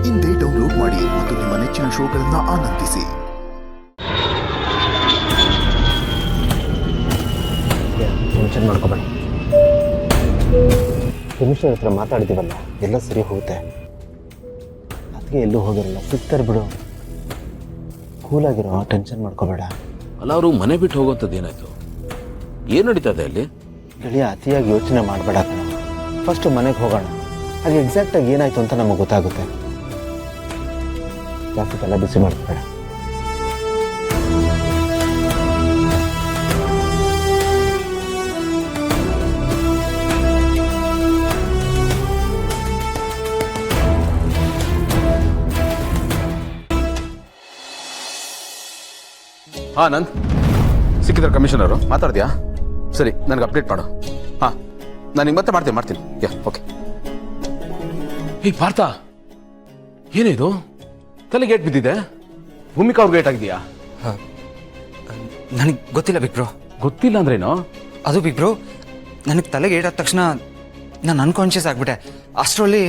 ಇಂದೇ ಡೌನ್ಲೋಡ್ ಮಾಡಿ ಮತ್ತು ನಿಮ್ಮ ನೆಚ್ಚಿನ ಶೋಗಳನ್ನು ಆನಂದಿಸಿ. ಟೆನ್ಷನ್ ಮಾಡ್ಕೋಬೇಡ. ಕಮಿಷನರ್ ಹತ್ರ ಮಾತಾಡಿದ್ದೀವಲ್ಲ, ಎಲ್ಲ ಸರಿ ಹೋಗುತ್ತೆ. ಅದಕ್ಕೆ ಎಲ್ಲೂ ಹೋಗಿರಲ್ಲ, ಸಿಗ್ತಾರೆ ಬಿಡು. ಕೂಲಾಗಿರೋ, ಟೆನ್ಷನ್ ಮಾಡ್ಕೋಬೇಡ. ಅಲ್ಲ, ಅವರು ಮನೆ ಬಿಟ್ಟು ಹೋಗೋಂಥದ್ದು ಏನಾಯ್ತು? ಏನು ನಡೀತದೆ ಅಲ್ಲಿ? ಗೆಳೆಯ, ಅತಿಯಾಗಿ ಯೋಚನೆ ಮಾಡಬೇಡ ಕಣ. ಫಸ್ಟ್ ಮನೆಗೆ ಹೋಗೋಣ, ಅಲ್ಲಿ ಎಕ್ಸಾಕ್ಟಾಗಿ ಏನಾಯ್ತು ಅಂತ ನಮಗೆ ಗೊತ್ತಾಗುತ್ತೆ. ಜಾಸ್ತಿ ತಲೆ ಬಿಸಿ ಮಾಡ್ಬೇಡ. ಹಾಂ, ನಂದ್ ಸಿಕ್ಕಿದ್ರೆ ಕಮಿಷನರು ಮಾತಾಡ್ತೀಯಾ? ಸರಿ, ನನಗೆ ಅಪ್ಡೇಟ್ ಮಾಡು. ಹಾಂ, ನಾನು ನಿಮ್ಗೆ ಮತ್ತೆ ಮಾಡ್ತೀನಿ. ಯಾ, ಓಕೆ. ಈ ಪಾರ್ಥ, ಏನಿದು? ತಲೆ ಗೇಟ್ ಬಿದ್ದಿದೆ. ಭೂಮಿಕಾ ಅವ್ರಿಗೆ ಗೇಟ್ ಆಗಿದೆಯಾ? ನನಗೆ ಗೊತ್ತಿಲ್ಲ ಬಿಗ್ ಬ್ರೋ. ಗೊತ್ತಿಲ್ಲ ಅಂದ್ರೇನು? ಅದು ಬಿಗ್ ಬ್ರೋ, ನನಗೆ ತಲೆಗೆ ಏಟಾದ ತಕ್ಷಣ ನಾನು ಅನ್ಕಾನ್ಷಿಯಸ್ ಆಗ್ಬಿಟ್ಟೆ. ಅಷ್ಟರಲ್ಲಿ